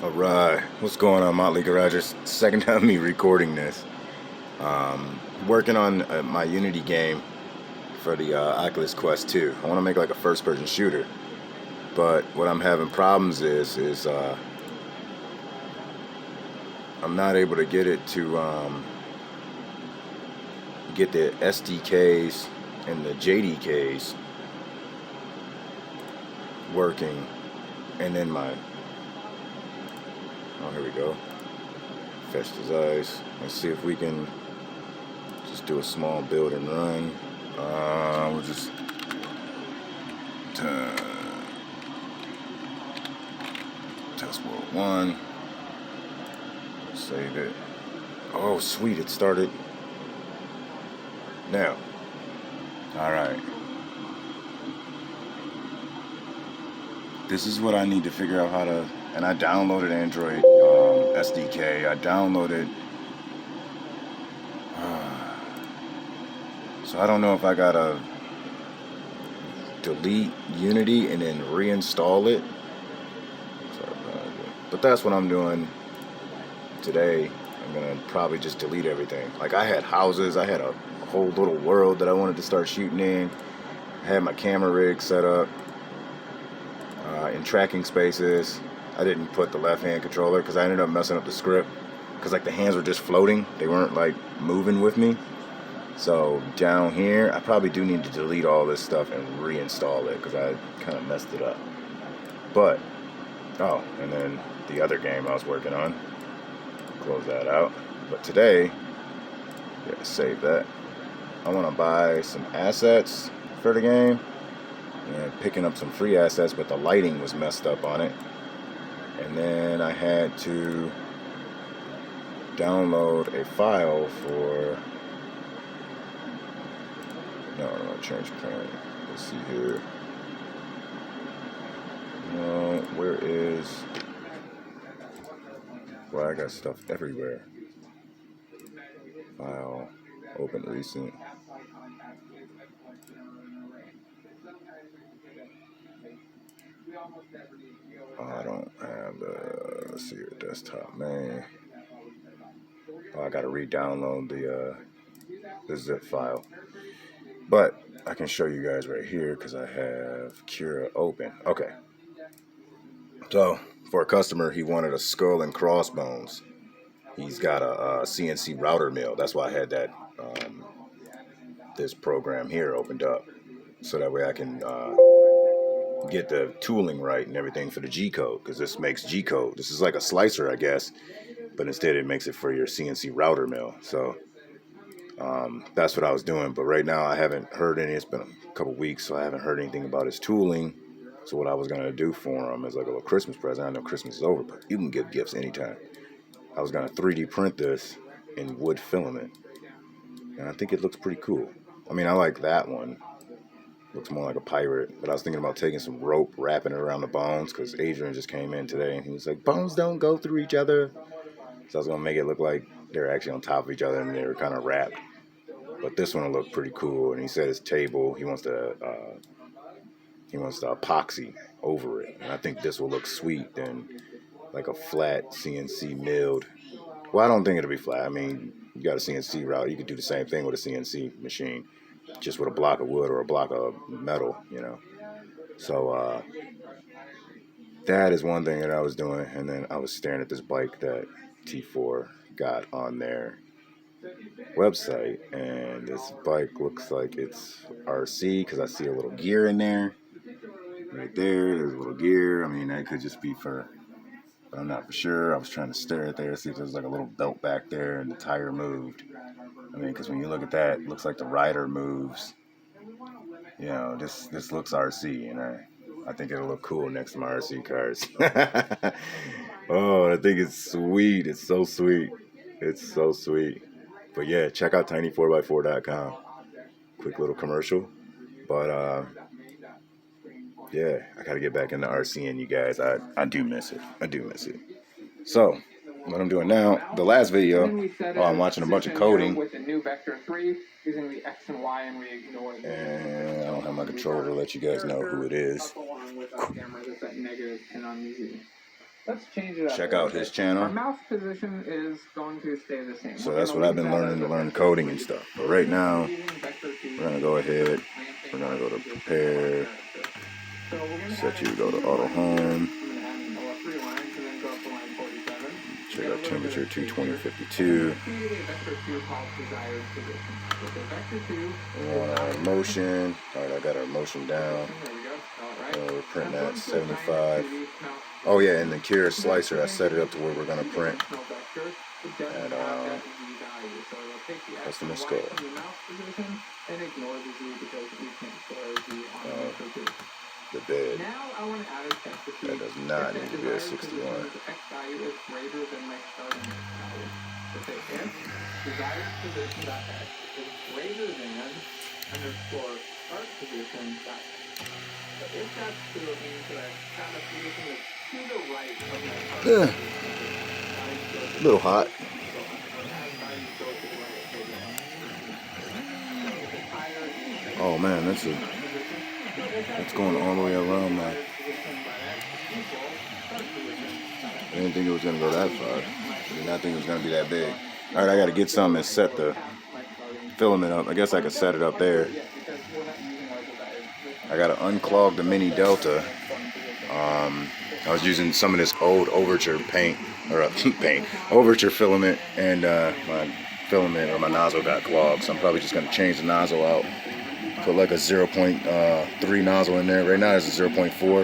Alright, what's going on, Motley Garagers? Second time me recording this. Working on my Unity game for the Oculus Quest 2. I want to make like a first-person shooter, but what I'm having problems is I'm not able to get it to get the SDKs and the JDKs working, and then oh, here we go. Fetch designs. Let's see if we can just do a small build and run. We'll just test world 1. Save it. Oh, sweet, it started. Now. Alright. This is what I need to figure out how to. And I downloaded Android SDK. I downloaded. So I don't know if I gotta delete Unity and then reinstall it. But that's what I'm doing today. I'm gonna probably just delete everything. Like, I had houses, I had a whole little world that I wanted to start shooting in. I had my camera rig set up in tracking spaces. I didn't put the left hand controller because I ended up messing up the script because like the hands were just floating, they weren't like moving with me. So down here I probably do need to delete all this stuff and reinstall it because I kind of messed it up. But oh, and then the other game I was working on, close that out. But today, yeah, save that. I want to buy some assets for the game, and picking up some free assets, but the lighting was messed up on it. And then I had to download a file for. No, I'm gonna change parent. Let's see here. No, where is? Well, I got stuff everywhere. File, open recent. Oh, I don't have the. Let's see your desktop main. Oh, I gotta re-download the zip file. But I can show you guys right here because I have Cura open. Okay. So for a customer, he wanted a skull and crossbones. He's got a CNC router mill. That's why I had that this program here opened up, so that way I can get the tooling right and everything for the G code, because this makes G code. This is like a slicer, I guess, but instead it makes it for your CNC router mill. So that's what I was doing. But right now I haven't heard any. It's been a couple weeks, so I haven't heard anything about his tooling. So what I was gonna do for him is like a little Christmas present. I know Christmas is over, but you can give gifts anytime. I was gonna 3D print this in wood filament, and I think it looks pretty cool. I mean, I like that one. Looks more like a pirate. But I was thinking about taking some rope, wrapping it around the bones, because Adrian just came in today and he was like, bones don't go through each other. So I was going to make it look like they're actually on top of each other and they were kind of wrapped. But this one will look pretty cool. And he said his table, he wants to epoxy over it. And I think this will look sweet than like a flat CNC milled. Well, I don't think it'll be flat. I mean, you got a CNC route. You could do the same thing with a CNC machine, just with a block of wood or a block of metal, you know. So that is one thing that I was doing. And then I was staring at this bike that T4 got on their website, and this bike looks like it's RC because I see a little gear in there. Right there's a little gear. I mean, that could just be for, but I'm not for sure. I was trying to stare at there, see if there's like a little belt back there and the tire moved. I mean, because when you look at that, it looks like the rider moves. You know, this looks RC, and I think it'll look cool next to my RC cars. Oh, I think it's sweet. It's so sweet. It's so sweet. But yeah, check out tiny4x4.com. Quick little commercial. But yeah, I gotta get back into RCing, you guys. I do miss it. I do miss it. So what I'm doing now, the last video, I'm watching a bunch of coding. With the new vector 3, using the X and Y, and we ignore it. And I don't have my controller to let you guys know who it is. Let's change it up. Check out his channel. Our mouse position is going to stay the same. So that's what I've been learning to learn coding and stuff. But right now, we're gonna go ahead. We're gonna go to prepare. Set you to go to auto home. Check out temperature 220.52. We want our motion. Alright, I got our motion down. We're printing at 75. Oh yeah, and the Kira slicer, I set it up to where we're gonna print at customer score. The bed. That does not need to be at 61. Yeah. A little hot. Oh man, that's going all the way around now. I didn't think it was gonna go that far. I did not think it was gonna be that big. All right, I gotta get something and set the filament up. I guess I could set it up there. I gotta unclog the mini Delta. I was using some of this old Overture paint, or Overture filament, and my filament or my nozzle got clogged. So I'm probably just gonna change the nozzle out. Put like a 0.3 nozzle in there. Right now it's a 0.4.